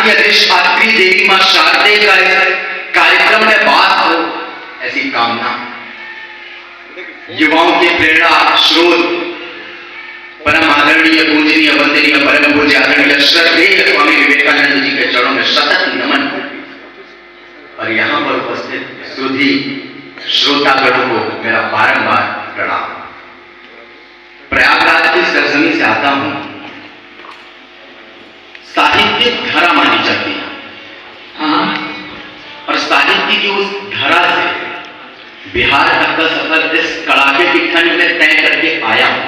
की अधिष्ठात्री देवी मां शारदे का कार्यक्रम में बात हो, ऐसी कामना। युवाओं की प्रेरणा स्रोत परम आदरणीय पूजनीय वंदनीय परम पूज्य आदरणीय श्रद्धेय स्वामी विवेकानंद जी के चरणों में सतत नमन। और यहां पर उपस्थित सुधी श्रोतागणों को मेरा बारंबार प्रणाम। प्रयागराज की सरजमी से आता हूं। साहित्यिक धरा मानी जाती है, हाँ, और साहित्य की उस धरा से बिहार तक का सफर इस कड़ाके की ठंड में तय करके आया हूं।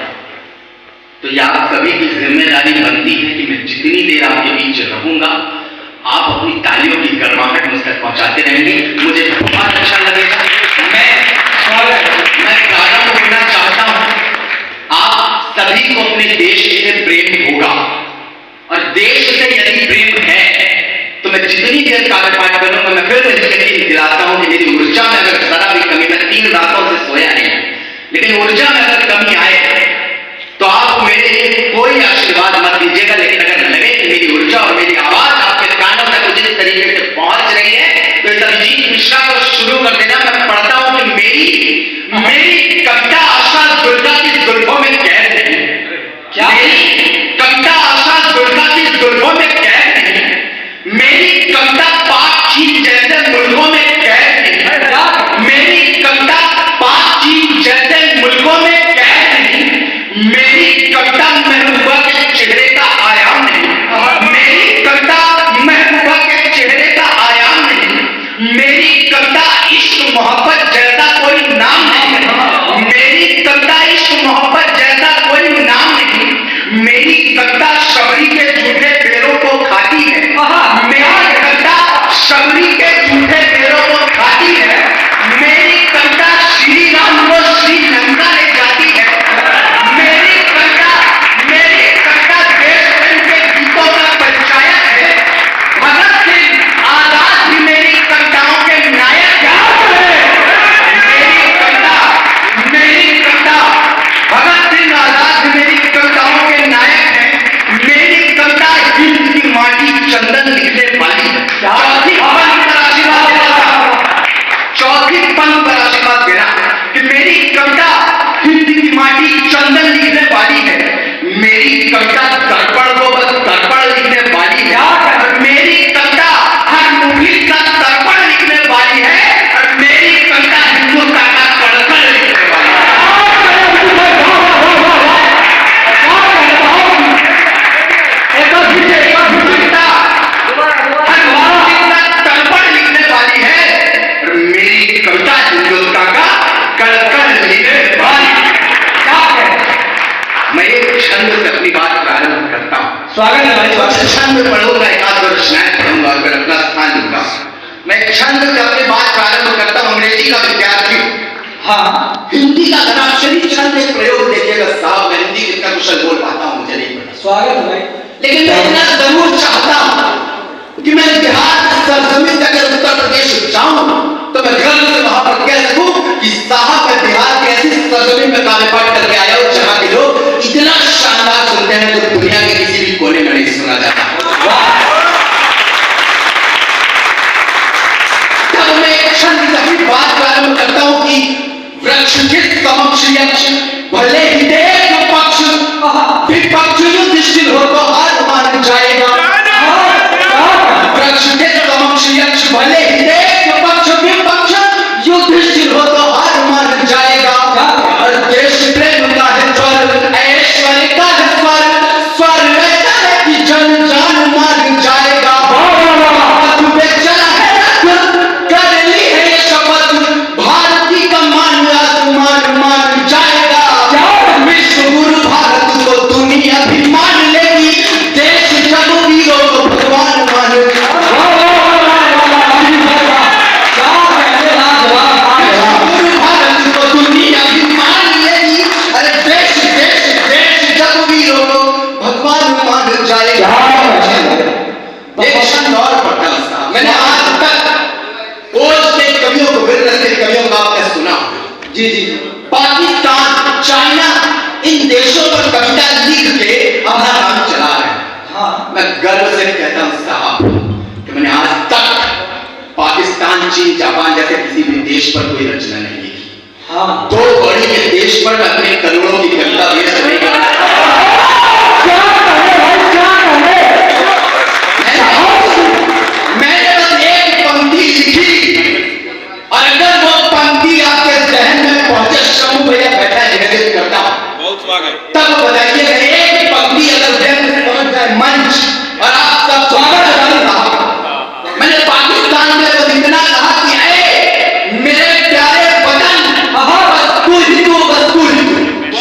तो यह आप सभी की जिम्मेदारी बनती है कि मैं जितनी देर आपके बीच रहूंगा, आप अपनी तालियों की गर्माहट मुझ तक पहुंचाते रहेंगे। मुझे बहुत अच्छा लगेगा। मैं प्रारंभ करना चाहता हूं। आप सभी को अपने देश से प्रेम होगा, और देश से यदि प्रेम है तो मैं जितनी देर काव्य पाठ करूंगा, मैं फिर यकीन दिलाता हूं कि मेरी ऊर्जा में अगर जरा भी कमी, मैं 3 रातों से सोया नहीं, लेकिन ऊर्जा में अगर कमी आए तो आप मेरे लिए कोई आशीर्वाद मत दीजिएगा। लेकिन अगर लगे कि मेरी ऊर्जा और मेरी आवाज आपके कानों तक उचित तरीके से पहुंच रही है, तो इस अभिजीत मिश्रा को शुरू कर देना। मैं पढ़ता हूं कि मेरी कविता आशा दुर्गा की जुल्फों में कैद नहीं। क्या? मेरी कविता आशा दुर्गा की जुल्फों में कैद नहीं। मेरी कविता पाक चीन जैसे मुल्कों में कैद नहीं। मेरी कविता पाक चीन जैसे मुल्कों में कैद नहीं। मेरी कविता महबूबा के चेहरे का आयाम नहीं। मेरी कविता महबूबा के चेहरे का आयाम नहीं। मेरी कविता इश्क मोहब्बत जैसा कोई नाम नहीं। मेरी कविता इश्क मोहब्बत जैसा कोई नाम नहीं। मेरी कविता शबरी के झूठे पैरों को खाती है। मेरी कविता शबरी के झूठे पैरों को खाती है। मेरी कविता श्री राम को श्रीलंका ले जाती है। मेरी कविता देश प्रेम के गीतों का परिचायक है। भगत सिंह आजाद भी मेरी कविताओं के नायक है। मेरी कविता भगत सिंह आजाद भी मेरी कविताओं के नायक है। मेरी कविता हिंद की माटी चंदन लिखने वाली है। चौथी पंक्ति पर आशीर्वाद देना कि मेरी कविता हिंद की माटी चंदन लिखने वाली है। मेरी कविता दर्पण को बस दर्पण लिखने वाली है। और मेरी कविता हर मूवी का दर्पण लिखने वाली है। और मेरी कविता हिंदुस्तान का कड़कड़ लिखने वाली है। दर्पण लिखने वाली है। और मेरी कविता हिंदुस्तान का कड़कड़ लिखने वाली है। मैं एक छंद से अपनी बात प्रारंभ करता हूं। स्वागत है भाई। छंद पढ़ूंगा, एक आध वर्ष स्नैप पढ़ूंगा, अगर अपना स्थान दूंगा। मैं छंद से अपनी बात प्रारंभ करता हूं। अंग्रेजी का विद्यार्थी, हाँ, हिंदी का घनाक्षरी छंद एक प्रयोग देखिएगा साहब। मैं हिंदी कितना कुशल बोल पाता हूं मुझे नहीं पता। स्वागत है भाई। लेकिन मैं इतना जरूर चाहता हूं कि मैं बिहार की सरजमीन से अगर उत्तर प्रदेश जाऊं तो मैं गर्व से वहां पर कह सकूं कि साहब मैं बिहार की ऐसी सरजमीन में काव्य पाठ करके आया हूं जहां के लोग इतना शानदार सुनते हैं जो दुनिया के किसी भी कोने में नहीं सुना जाता। तब मैं एक क्षण से अपनी बात प्रारंभ करता हूं कि वृक्ष के समक्ष यक्ष भले ही देख पक्ष विपक्ष युधिष्ठिर हो तो हार मान जाएगा। वृक्ष के समक्ष यक्ष भले ही देख पक्ष विपक्ष युधिष्ठिर हो तो हार मान जाएगा। और देश प्रेम का है स्वर, ऐश्वर्य का है स्वर, स्वर ऐसा है कि जन जान मान जाएगा। पथ पे चला है रथ, कर ली है ये शपथ, भारती का मान आसमान मान जाएगा। फ्रांस, चीन, जापान जैसे किसी भी देश पर कोई रचना नहीं लिखी। हाँ, दो बड़ी के देश पर अपने करोड़ों की कविता वेस्ट नहीं करना। क्या कहे भाई, क्या कहे? मैंने बस एक पंक्ति लिखी और अगर वो पंक्ति आपके जहन में पहुंचे, शंभू भैया बैठा निवेदित करता हूं, बहुत स्वागत। तब बताइएगा एक पंक्ति अगर जहन में पहुंच जाए मंच और आप सब स्वागत करेंगे। मैंने पाकिस्तान में बस इतना कहा कि अरे मेरे प्यारे वतन, बस तू ही तू, बस तू ही तू।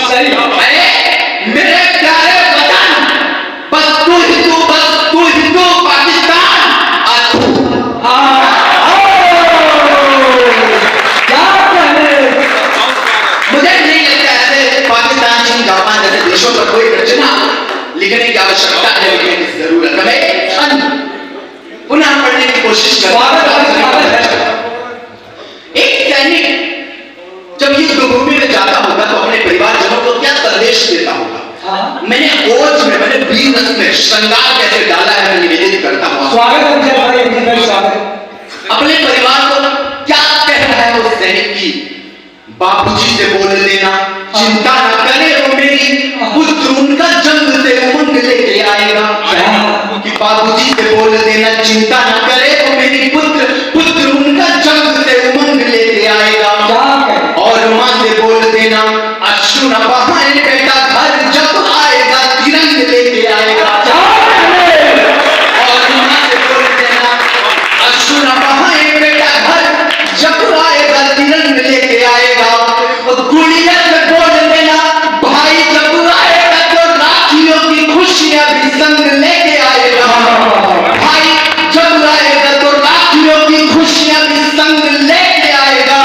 सही। अरे मेरे प्यारे वतन, बस तू ही तू, बस तू ही तू, पाकिस्तान क्या कहे? मुझे नहीं लगता ऐसे पाकिस्तान, चीन, जापान जैसे देशों पर कोई रचना लिखने की आवश्यकता है, लिखने की जरूरत है। पुनः पढ़ने की कोशिश एक सैनिक जब युद्ध भूमि में जाता होगा तो अपने परिवारजनों को क्या संदेश देता होगा? मैंने ओज में, मैंने वीर रस में श्रृंगार कैसे डाला है, मैं निवेदित करता हूँ। स्वागत है, स्वागत। अपने परिवार को क्या कह रहा है उस सैनिक की? बापूजी से बोल देना चिंता न करे वो मेरी पुत्र, उनका जंग से उमंग लेके आएगा। कि बापूजी से बोल देना चिंता न करे वो मेरी पुत्र, पुत्र उनका जंग से उमंग लेके आएगा। और माँ से बोल देना अश्रु न बहाए बेटा, घर जब आएगा तिरंग लेके आएगा। और माँ से बोल देना अश्रु न बहाए बेटा, घर जब आएगा तिरंग लेके आएगा। और गुड़िया से बोल देना भाई जब आएगा तो राखियों की खुशियां भी संग लेके आएगा। भाई जब आएगा तो राखियों की खुशियां भी संग लेके आएगा।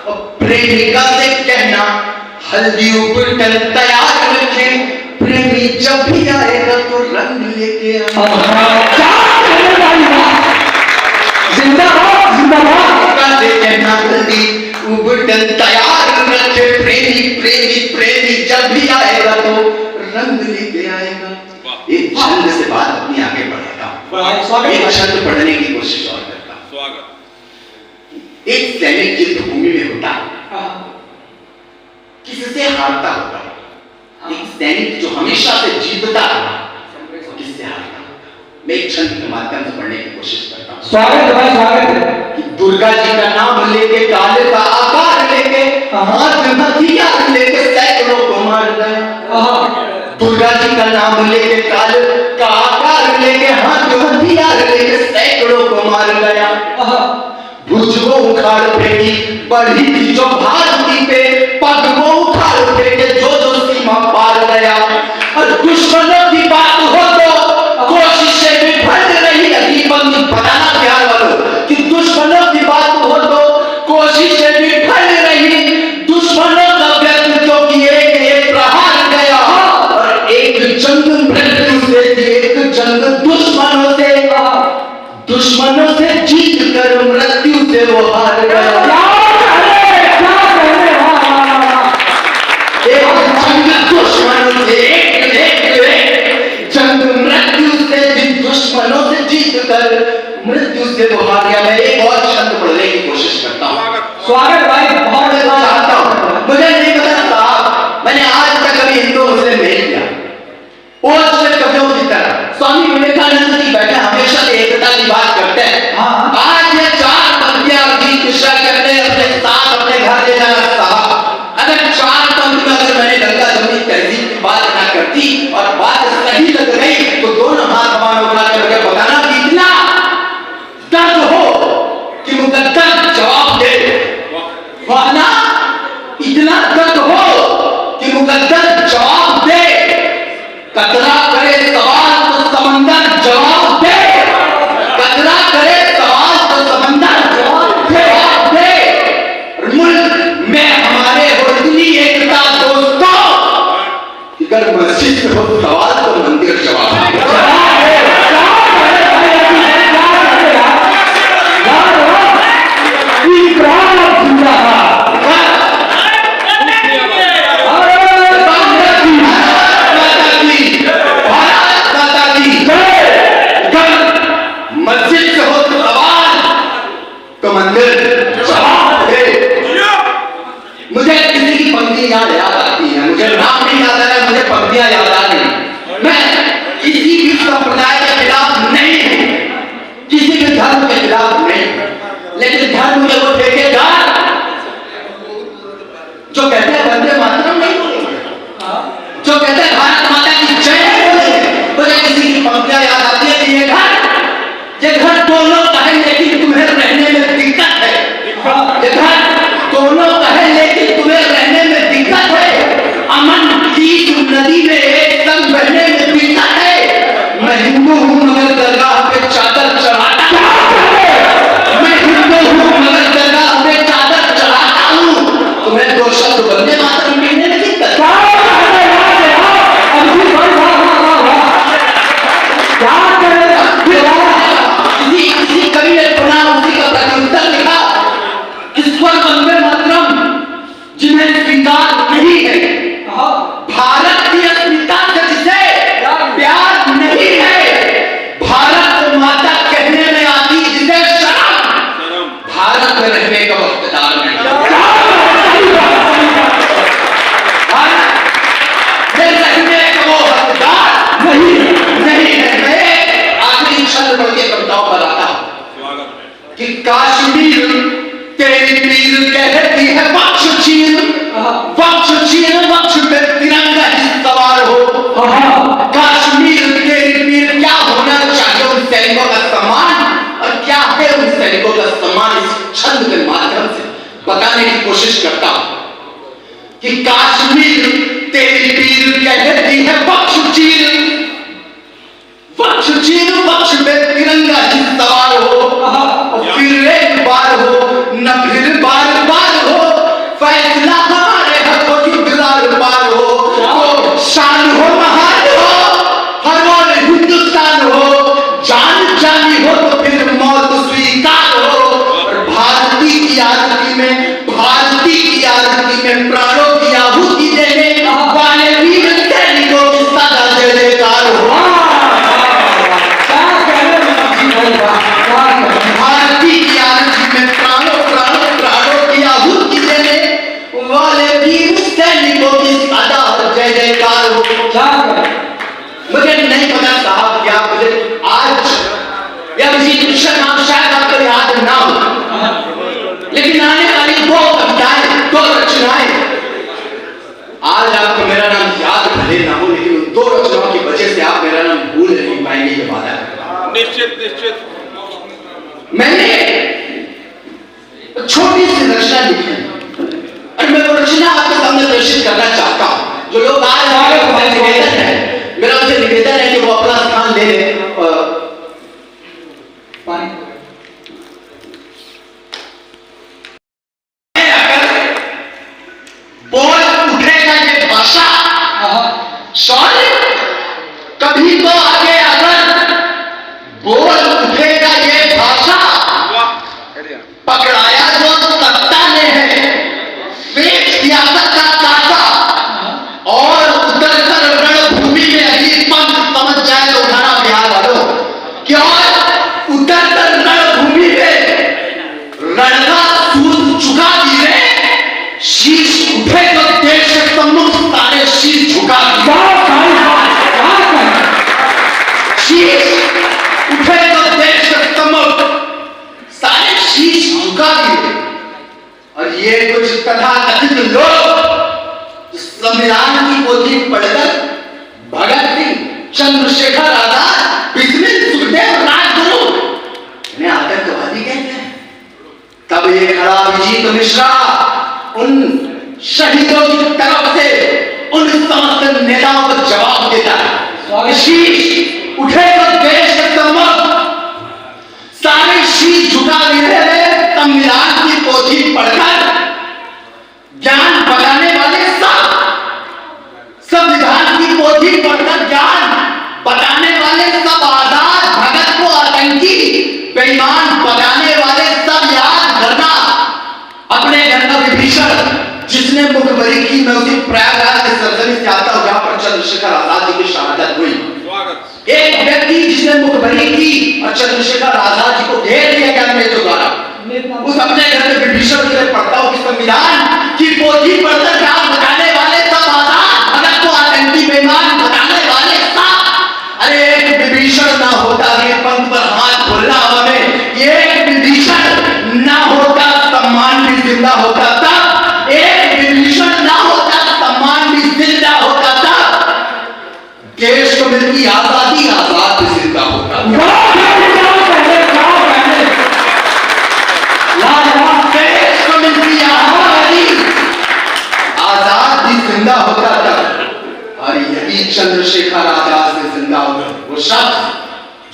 और प्रेमिका से कहना हल्दी उपटन तैयार रखे, प्रेमी जब भी आएगा तो रंग लेके आएगा। जिंदाबाद, जिंदाबाद। से कहना हल्दी उपटन तैयार रखे, प्रेमी प्रेमी प्रेमी जब भी आएगा तो रंग लेके आएगा। एक छंद से बात अपनी आगे बढ़ाता हूँ, एक छंद पढ़ने की कोशिश और करता हूँ। स्वागत। एक सैनिक युद्ध भूमि में होता है, किससे हारता होता है? एक सैनिक जो हमेशा से जीतता रहा, किससे हारता होता? मैं एक छंद के माध्यम से पढ़ने की कोशिश करता हूँ। स्वागत भाई, स्वागत है। दुर्गा जी का नाम लेके, काले का आकार लेके, हाथ में हथियार लेके सैकड़ों को मार गया। दुर्गा जी का नाम लेके, काले का आकार लेके, हाथ में हथियार लेके सैकड़ों को मार गया। भुज को उखाड़ फेंकी, बढ़ी थी जो भारती पे, पग को उखाड़ फेंके जो जो सीमा पार गया। और दुश्मनों की बात हो तो कोशिशें विफल रही। अभी बंदी बताना प्यार वालों कि दुश्मनों की बात हो तो कोशिशें विफल रही। दुश्मनों का व्यक्तित्व की एक प्रहार गया और एक जंग मृत्यु से, एक जंग दुश्मनों से, दुश्मनों से जीत कर मृत्यु से वो हार गया। एक जंग दुश्मनों से, एक जंग मृत्यु से, जिन दुश्मनों से जीत कर मृत्यु से वो हार गया। मैं एक और शब्द पढ़ने की कोशिश करता हूँ। स्वागत भाई, बहुत चाहता हूँ, मुझे नहीं पता साहब, मैंने आज तक कभी हिंदू मुस्लिम नहीं किया। ओज में कवियों की तरह स्वामी विवेकानंद जी बैठे हमेशा से एकता की बात करते हैं। आज ये चार पंक्तियां अजीत मिश्रा कहते हैं अपने साथ अपने घर ले जाना साहब। अगर चार पंक्ति में अगर मैंने गंगा जमुनी तहजीब की बात ना करती और बात सही लग गई तो दोनों हाथ हवा में उठा करके बताना कि इतना दर्द हो कि मुकद्दर जवाब दे, वरना इतना दर्द हो कि मुकद्दर जवाब दे। कतरा करे सवाल तो समंदर जवाब दे, कतरा करे सवाल तो समंदर जवाब दे। मुल्क में हमारे हो इतनी एकता दोस्तों, अगर मस्जिद हो सवाल तो मंदिर जवाब दे। तो धर्म के खिलाफ नहीं, लेकिन धर्म के वो ठेकेदार जो कहते हैं वंदे मातरम नहीं बोलेंगे, जो कहते हैं भारत माता की जय नहीं बोलेंगे। मुझे किसी की पंक्तियां याद आती है कि ये घर दोनों का है लेकिन तुम्हें रहने में दिक्कत है, ये घर दोनों का है लेकिन तुम्हें रहने में दिक्कत है, अमन की नदी में एक संग बहने में दिक्कत है। मैं हिंदू हूँ मगर दरगाह पे चादर चढ़ाता हूँ, मैं हिंदू हूँ मगर दरगाह पे चादर चढ़ाता हूँ। तुम्हें दो शब्द वंदे मातरम कहने में दिक्कत किसी कवि ने पुनः उसी का प्रत्युत्तर लिखा, ईश्वर वंदे मातरम जिन्हें स्वीकार नहीं है, भारत की अस्मिता से जिसे प्यार नहीं है, भारत माता कहने में आती जिसे शर्म, भारत में रहने का वक्तदार नहीं, भारत में रहने का वो हकदार नहीं है। मैं आखिरी छंद पढ़ के कविताओं पर आता हूं कि कश्मीर तेरी पीर कहती है वक्ष चीन, वक्ष चीन वक्ष पे तिरंगा ही सवार हो। कश्मीर तेरी पीर क्या होना चाहिए उन सैनिकों का सम्मान, और क्या है उन सैनिकों का सम्मान, इस छंद के माध्यम से बताने की कोशिश करता हूं कि कश्मीर तेरी पीर कहती है वक्ष चीन, वक्ष चीन वक्ष पे तिरंगा ही सवार हो। फिर एक बार हो न फिर बार बार हो, फैसला हमारे हाथों की दीवार पार हो। तो शान हो महान हो हर और हिंदुस्तान हो, जान जानी हो तो फिर मौत स्वीकार हो। और भारती की आरती में, भारती की आरती में प्राणों की आहुति देने वाले वीर सैनिकों की सदा जय जयकार हो। भारती की आरती में प्राणों प्राणों प्राणों की आहुति देने वाले वीर सैनिकों की सदा जय जयकार हो। मुझे नहीं पता साहब क्या मुझे आज या किसी दूसरा नाम शायद आपको याद ना हो, लेकिन आने वाली दो कविताएं, दो रचनाएं आज आपको मेरा नाम याद भले ना हो, लेकिन उन दो रचनाओं की वजह से आप मेरा नाम भूल नहीं पाएंगे, ये वादा है। निश्चित निश्चित। मैंने छोटी सी रचना लिखी और मैं वो रचना आपके सामने प्रेषित करना चाहता हूं। जो लोग आज आए मेरा निवेदन है, मेरा उनसे निवेदन है कि वो अपना स्थान ले ले। बोल उठेगा ये भाषा, सॉरी कभी तो आगे अगर बोल उठेगा ये भाषा, पकड़ाया जो सत्ता ने है, फेंक सियासत का कासा, और उतर कर रणभूमि में अभी पंख समझ जाए तो उठाना बिहार वालों, क्यों उतर कर रणभूमि में रणगा सूर झुका दिए, शीश उठे तो देश सम्मुख सारे शीश झुका शीश उठे तो देश सम्मुख सारे शीश झुका दिए। और ये कुछ तथाकथित लोग संविधान की पोथी पढ़कर भगत सिंह, चंद्रशेखर आजाद, बिस्मिल, सुखदेव, राजगुरु इन्हें आतंकवादी कहते हैं। तब ये खड़ा अभिजीत मिश्रा उन शहीदों की तरफ से उन समस्त नेताओं को जवाब देता है, शीश उठे तो देश के सम्मुख सारे शीश झुका दिए। संविधान की पोथी पढ़कर ज्ञान बताने वाले सब, संविधान की पोथी पढ़कर ज्ञान बताने वाले सब, आजाद भगत को आतंकी बेईमान बताने वाले सब याद करना। अपने घर का विभीषण जिसने मुखबरी की, मैं उसी प्रयागराज के सरजमी से आता हूं जहां पर चंद्रशेखर आजाद जी की शहादत हुई। एक व्यक्ति जिसने मुखबरी की और चंद्रशेखर आजाद जी को घेर दिया गया अंग्रेजों द्वारा, उस अपने घर में विभीषण से पढ़ता हूं कि संविधान की पोथी पढ़कर ज्ञान बताने वाले सब, आजाद भगत को आतंकी बेईमान बताने वाले सब। अरे एक विभीषण ना होता, ये पंख पर हाथ बोलना हमें मिलती आजादी आजाद जिंदा होता। देश को मिलती आजादी आजाद भी जिंदा होता था। और यही चंद्रशेखर आजाद से जिंदा होता वो शख्स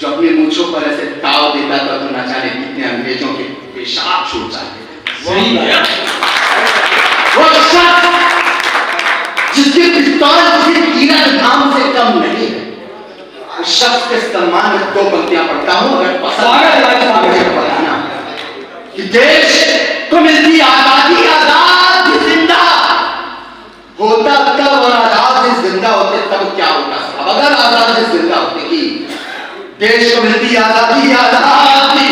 जो अपने मूंछों पर ऐसे ताव देता था तो न जाने कितने अंग्रेजों के पेशाब छूट जाते। वो शख्स जिसके पिस्तौल किसी तीरथ धाम से कम नहीं है, उस शख्स के सम्मान में दो पंक्तियां पढ़ता हूं। अगर पसंद बताना कि देश को मिलती आजादी आजाद भी जिंदा होता तब, और आजाद से जिंदा होते तब क्या होता साहब? अगर आजाद से जिंदा होते कि देश को मिलती आजादी आजाद भी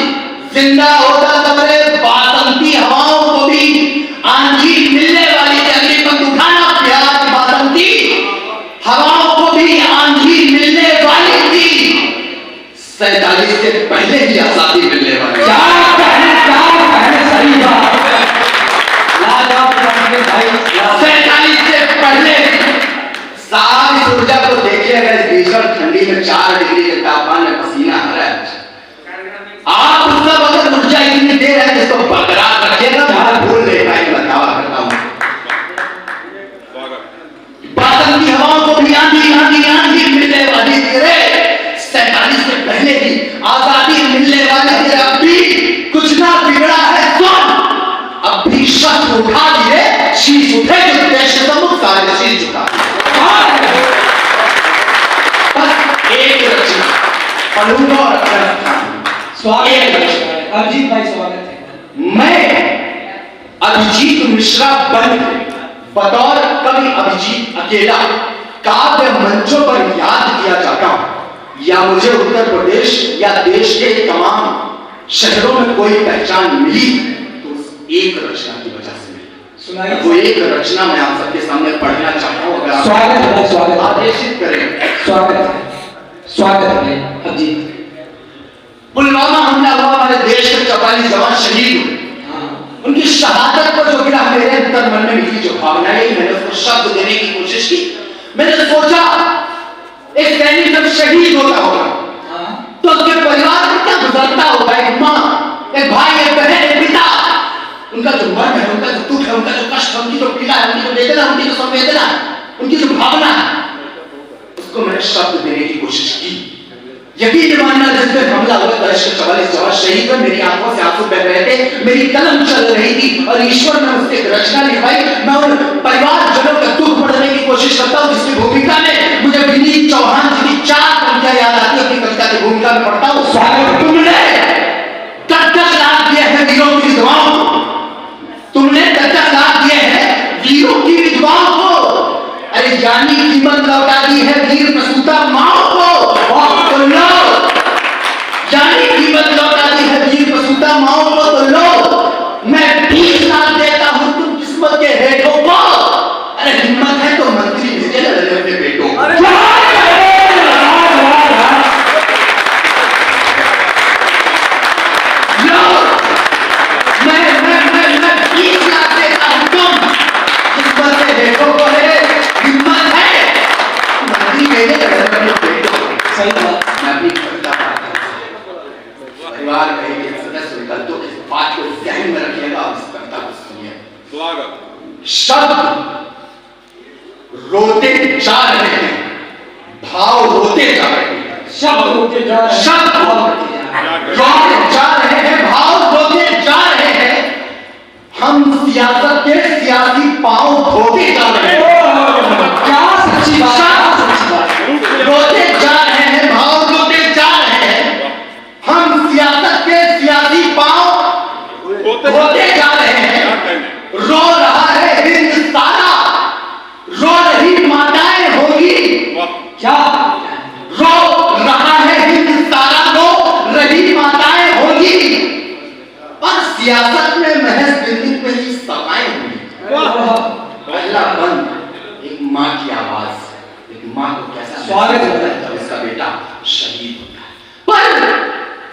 जिंदा होता तब बासंती हवाओं को भी आंधी मिलने वाली थी। अगली पंक्ति उठाना प्यार, बासंती हवाओं को भी आंधी मिलने वाली थी। 47 से पहले ही आजादी मिलने वाली। सही बात। 47 से पहले सारी इस ऊर्जा को देखिए। अगर भीषण ठंडी में 4 डिग्री के तापमान में पसीना आ रहा है, आप सब अगर ऊर्जा इतनी दे रहे हैं जिसको बरकरार रखिएगा, मैं भूल नहीं पाएंगे। दावा करता हूं बादल की हवाओं को भी आंधी आंधी आंधी मिलने वाली थी। 47 से पहले ही आजादी मिलने वाली थी। अब भी कुछ ना बिगड़ा है सुन, अब भी शब्द उठा दिए, शीश उठे जो देश के सम्मुख सारे शीश झुका। बस एक रचना पढ़ूंगा और अपना स्वागत है अभिजीत भाई, स्वागत है। मैं अभिजीत मिश्रा बन बतौर कवि अभिजीत अकेला काव्य मंचों पर याद किया जाता हूं, या मुझे उत्तर प्रदेश या देश के तमाम शहरों में कोई पहचान मिली तो उस एक रचना की वजह से मिली। सुनाइए। वो एक रचना मैं आप सबके सामने पढ़ना चाहता हूं। अगर आप स्वागत है, स्वागत है। आदेशित करें। स्वागत है, स्वागत है अभिजीत। पुलवामा हमला हुआ, हमारे देश के 44 जवान शहीद हुए। उनकी शहादत पर जो गिरा मेरे अंतर मन में मिली जो भावनाएं, मैंने उसको शब्द देने की कोशिश की। मैंने सोचा एक सैनिक जब शहीद होता होगा तो उसके परिवार में क्या गुजरता होगा। एक माँ, एक भाई, एक बहन, एक पिता, उनका जो मर्म है, उनका जो दुख है, उनका जो कष्ट है, उनकी जो पीड़ा है, उनकी जो वेदना, उनकी जो संवेदना, उनकी जो भावना है, उसको मैंने शब्द देने की कोशिश की। यकीन मानना जिस पर हमला हुआ देश के 44 जवान शहीद हुए, मेरी आंखों से आंसू बह रहे थे, मेरी कलम चल रही थी और ईश्वर ने मुझसे एक रचना लिखवाई। मैं उन परिवारजनों का दुख पढ़ने की कोशिश करता हूं जिसकी भूमिका में मुझे विनीत चौहान जी की 4 पंक्तियां याद आती है। अपनी कविता की भूमिका में पढ़ता हूं। स्वागत। तुमने कच्चा लाभ दिए हैं वीरों की विधवाओं को, तुमने कच्चा लाभ दिए हैं वीरों की विधवाओं को। अरे जानी कीमत लौटा दी है वीर प्रसूता माओ को। तो लो, जानी कीमत लौटा दी है वीर प्रसूता माओ को। तो लो, मैं 20 लाख देता हूं तुम किस्मत के हेठों को। अरे हिम्मत है तो मंत्री भेजे ना अपने बेटों को। लो, मैं 20 लाख देता हूं तुम किस्मत के हेठों को। हिम्मत है मंत्री भेजे ना अपने बेटों को। सही बात। मैं अपनी कविता पढ़ता हूं। परिवार का एक सदस्य विकल्पों की बात को ध्यान में रखिएगा और इस कविता को सुनिए। स्वागत। शब्द रोते जा रहे हैं, भाव रोते जा रहे हैं। शब्द रोते जा रहे हैं, शब्द रोते जा रहे हैं, भाव रोते जा रहे हैं। हम सियासत के सियासी पांव धोते जा रहे हैं। क्या सच्ची बात, क्या सच्ची बात। रोते जा रहे हैं, भाव रोते जा रहे हैं। हम सियासत के सियासी पांव धोते जा रहे हैं। रो रहा है हिंद सारा, रो रही माताएं होगी। क्या रो रहा है हिंद सारा, रो रही माताएं होगी। और सियासत में महज दिल्ली में ही सभाएं होंगी। पहला बंद एक माँ की आवाज, एक माँ को कैसा स्वागत है जब उसका बेटा शहीद होता है। पर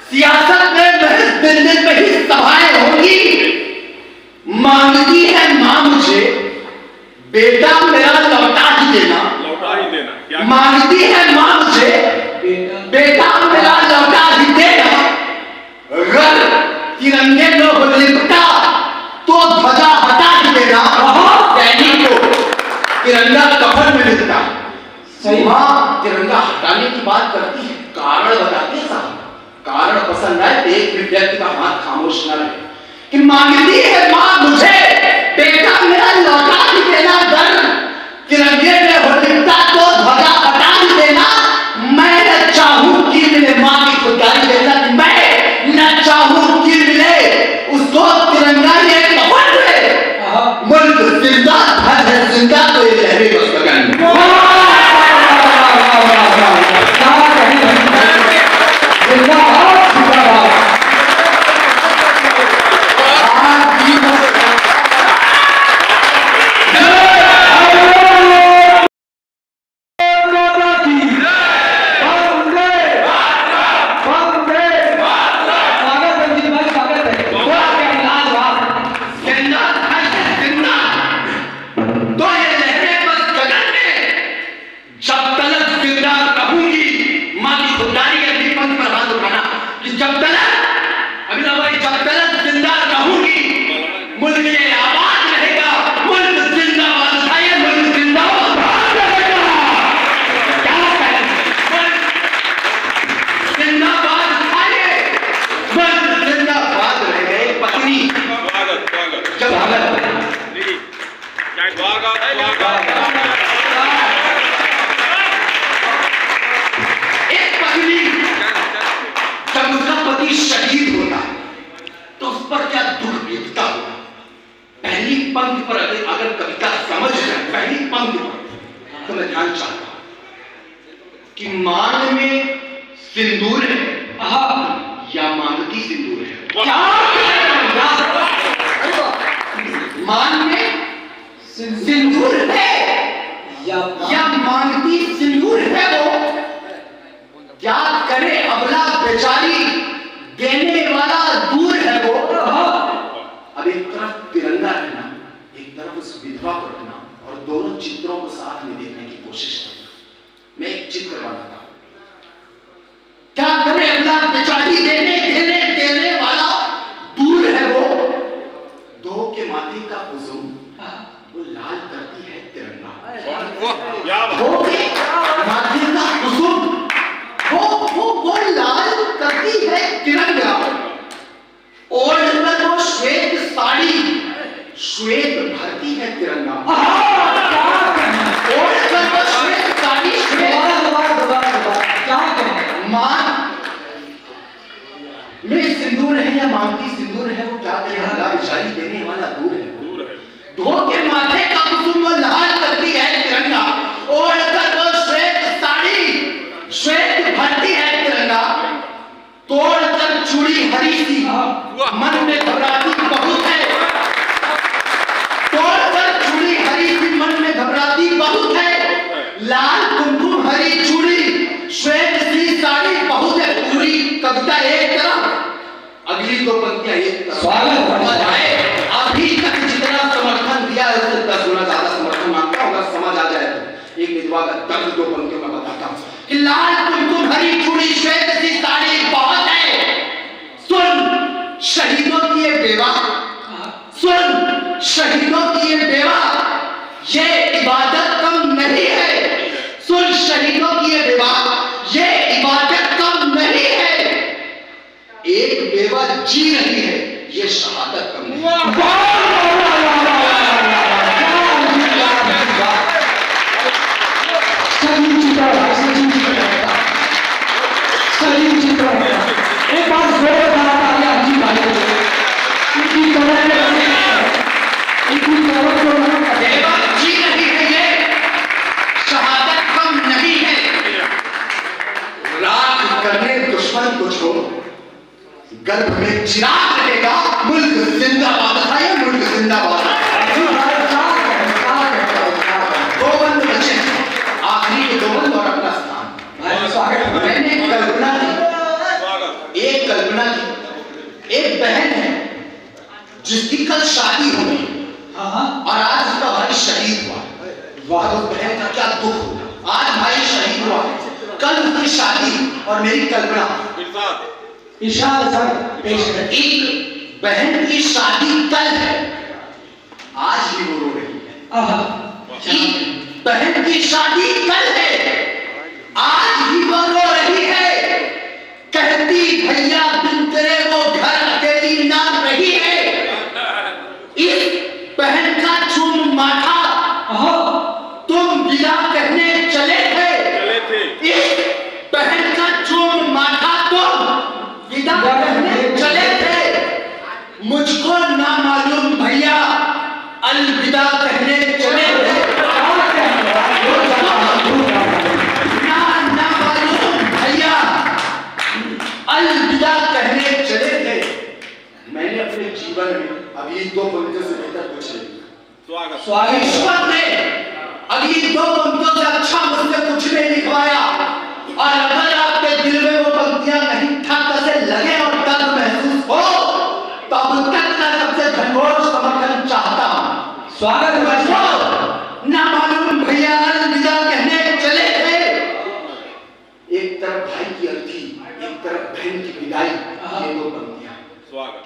सियासत में महज दिल्ली में ही सभाएं होंगी। मांगती है मां मुझे बेटा मेरा लौटा ही देना। लौटा ही देना। क्या मांगती है मां मुझे सही। माँ तिरंगा हटाने की बात करती है, कारण बताते हैं साहब। कारण पसंद आए तो एक भी व्यक्ति का हाथ खामोश न रहे कि मांगती है माँ मुझे बेटा मेरा लौटा भी देना, दर तिरंगे में हो लिपटा तो ध्वजा हटा भी देना। मैं न चाहूं कि मिले माँ की खुदाई देना, मैं न चाहूं कि मिले उसको तिरंगा ये कपट में मुल्क जिंदा ध्वज है जिंदा तो ये लहरे बस गगन में। पंक्ति पर अगर कविता समझ जाए, पहली पंक्ति पर, तो मैं ध्यान चाहता हूं कि मान में सिंदूर है या मांगती सिंदूर है। क्या मान में सिंदूर है या मांगती सिंदूर है? वो क्या करे अबला बेचारी, देने वाला दूर है वो। अब एक तरफ तिरंगा रहना, एक तरफ उस विधवा को रखना, और दोनों चित्रों को साथ में देखने की कोशिश करना। मैं एक चित्र बनाता हूं। क्या करे अबला बेचारी, देने वाला दूर है वो। दो के माथे का कुसुम वो लाल करती है तिरंगा। दो के माथे का कुसुम वो लाल करती है तिरंगा। ओढ़ कर वो श्वेत साड़ी श्वेत भरती है तिरंगा। ओढ़ कर वो श्वेत साड़ी मान में सिंदूर है या मांगती सिंदूर है, वो क्या करे अबला बेचारी, देने वाला दूर है। दो के माथे का कुसुम वो लाल करती है तिरंगा। ओढ़ कर वो श्वेत साड़ी श्वेत भरती है तिरंगा। तोड़ कर चूड़ी हरी सी मन में घबराती बहुत है। तोड़ कर चूड़ी हरी सी मन में घबराती बहुत है। लाल कुमकुम हरी चूड़ी श्वेत सी साड़ी बहुत है। पूरी कविता एक तरफ, अगली दो पंक्तियां एक तरफ। समझ आए? अभी तक जितना समर्थन दिया है उससे 10 गुना ज्यादा समर्थन मांगता हूं। अगर समझ आ जाए तो एक विधवा का दर्द दो पंक्तियों में बताता हूं कि लाल कुमकुम हरी चूड़ी श्वेत सी साड़ी बहुत है। सुन शहीदों की ये बेवा, सुन शहीदों की ये बेवा, ये इबादत कम नहीं है। सुन शहीदों की ये बेवा, ये इबादत कम नहीं है। एक बेवा जी रही है, ये शहादत कम नहीं है। एक बार जोर तालियां जी भाई को इनकी बेवा जी रही है, ये शहादत कम नहीं है। राख करने दुश्मन को छोड़ो, गर्भ में चिराग रहेगा। मुल्क जिंदाबाद है, ये मुल्क जिंदाबाद है। दो बंद बचे, आखिरी के दो बंद और अपना स्थान। मैंने कल्पना की, एक कल्पना की, एक बहन है जिसकी कल शादी हो गई और आज उसका भाई शहीद हुआ। वाह, उस बहन का क्या दुख होगा। आज भाई शहीद हुआ, कल उसकी शादी, और मेरी कल्पना इशारा सर पेश है। एक बहन की शादी कल है, आज भी वो रो रही है। एक बहन की शादी कल है,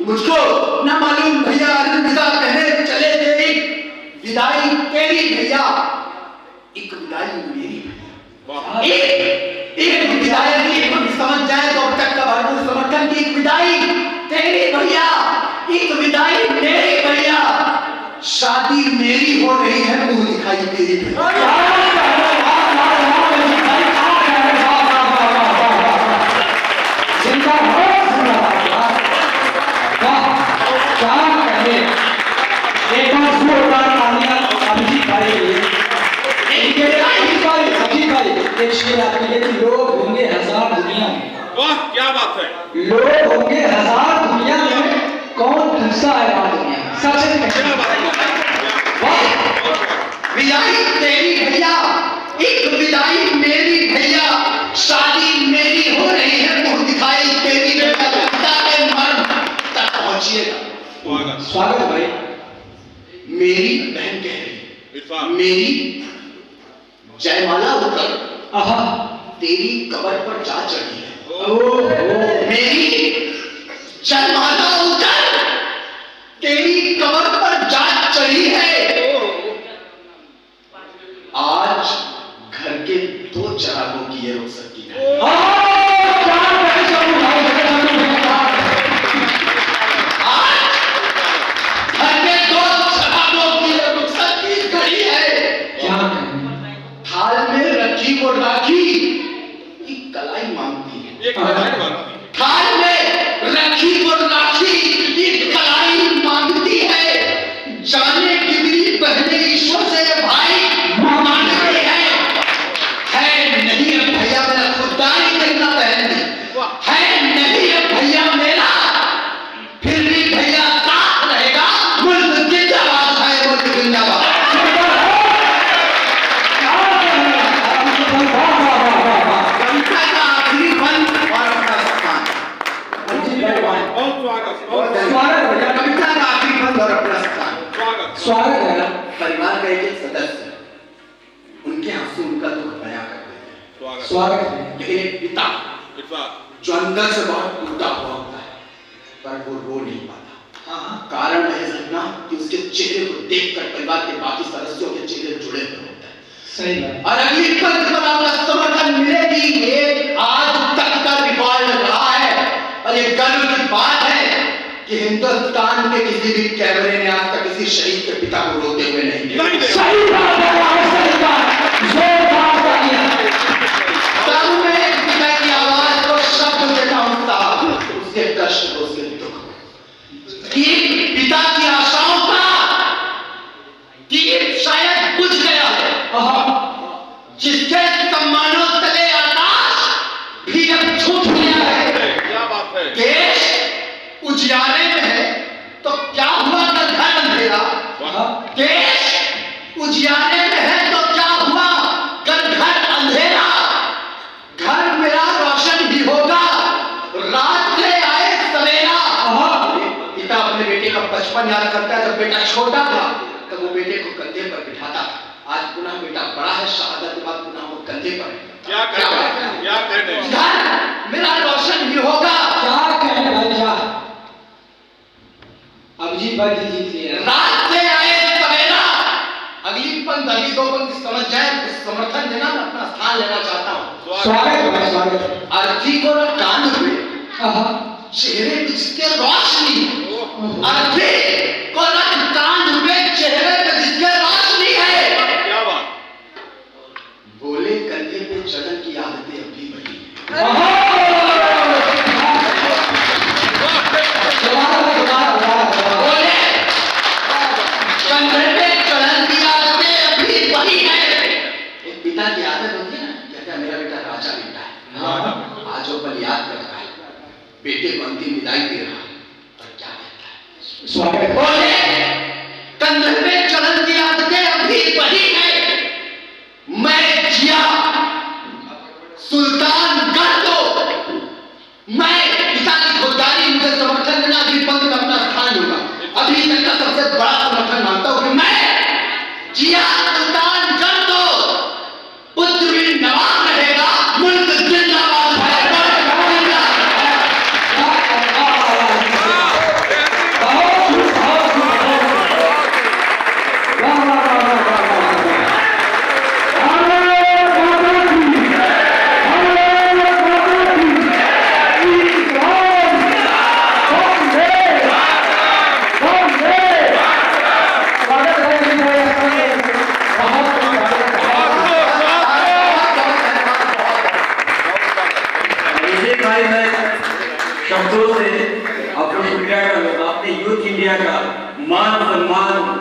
मुझको ना मालूम भैया अलविदा कहने चले थे, विदाई तेरी भैया, एक विदाई मेरी भैया, एक विदाई की समझ जाए तो अब तक का भरपूर समर्थन की, एक विदाई तेरी भैया, एक विदाई मेरी भैया, शादी मेरी हो रही है, मुंह दिखाई तेरी भैया। लोग होंगे हजार दुनिया में, वाह क्या बात है, लोग होंगे हजार दुनिया में, कौन दूसरा है बात दुनिया में, सबसे क्या बात है, विदाई तेरी भैया, एक विदाई मेरी भैया, शादी मेरी हो रही है, मुंह दिखाई तेरी भैया, पिता के मर्म तक पहुंचिएगा। स्वागत भाई। मेरी बहन कह रही, मेरी जयमाला उतर तेरी कबर पर जा चढ़ी है, मेरी जयमाला उतर तेरी कबर पर जा चढ़ी है, आज घर के दो चरागों की ये रुखसत की है, आज घर के दो चरागों की ये रुखसत की घड़ी है, क्या थाल में रखी वो राखी एक कलाई मांगती है, थाल में रखी वो राखी एक कलाई मांगती है, जाने कितनी बहने ईश्वर से भाई मांगती है नहीं अब भैया मेरा खुददारी करना बहन है नहीं अब भैया मेरा, फिर भी भैया साथ रहेगा, मुल्क जिंदाबाद है, मुल्क जिंदाबाद। स्वागत है। परिवार का एक सदस्य उनके आंसू उनका दुख बयां कर देते हैं, स्वागत है। लेकिन एक पिता जो अंदर से बहुत टूटा हुआ होता है पर वो रो नहीं पाता, कारण है घटना कि उसके चेहरे को देखकर परिवार के बाकी सदस्यों के चेहरे जुड़े हुए होते हैं। सही बात। और अगली पंथ पर आपका समर्थन मिलेगी, ये आज तक का रिकॉर्ड रहा है और ये गर्व की बात है कि हिंदुस्तान के किसी भी कैमरे ने आज तक किसी शहीद के पिता को रोते हुए नहीं देखा। सही बात है, सही बात, जोरदार तालियां। तब मैं एक पिता की आवाज को शब्द देता हूं साहब, उसके कष्ट को, उसके दुख को, कि पिता की आशाओं का दीप शायद बुझ गया है, जिसके सम्मानों तले आकाश भी अब झुक गया है। क्या बात है, देश उजियारे में है तो क्या हुआ अगर घर अंधेरा, देश उजियारे में है तो क्या हुआ अगर घर अंधेरा, घर मेरा रोशन ही होगा, रात से आए सवेरा। पिता अपने बेटे का बचपन याद करता है, जब बेटा छोटा था तब वो बेटे को कंधे पर बिठाता था, आज पुनः बेटा बड़ा है, शहादत के बाद पुनः वो कंधे पर है। क्या कहते हैं, घर मेरा रोशन ही होगा, क्या कहने भाई साहब, अभिजीत भाई जी जीत लिए। रात से आए सवेरा, अगली पंक्ति अगली दो पंक्ति समझ जाए, समर्थन देना, मैं अपना स्थान लेना चाहता हूँ। स्वागत है, स्वागत है। अर्थी को न कान हुए, चेहरे पे जिसके रोशनी, अर्थी को न कान हुए, चेहरे पे जिसके रोशनी है, क्या बात, बोले कंधे पे चढ़न की आदतें अभी बनी बोले कंधे पे चढ़न की आदतें अभी बनी है। एक पिता की आदत होती है ना, कहता है मेरा बेटा राजा बेटा है, आज वो पल याद कर रहा है, बेटे को अंतिम विदाई दे रहा है, पर क्या कहता है, स्वागत। बोले कंधे पे चढ़न की आदतें अभी बनी है, मैं जिया सुल्तान कर दो, मैं पिता की खुददारी, मुझे समर्थन देना, अभी पंथ में अपना स्थान दूंगा, अभी तक का सबसे बड़ा समर्थन मानता हूं कि मैं जिया सुल्तान कर दो, पुत्र भी नवाब रहेगा, मुल्क जिंदाबाद है, शब्दों से आपको शुक्रिया करना, आपने यूथ इंडिया का मान सम्मान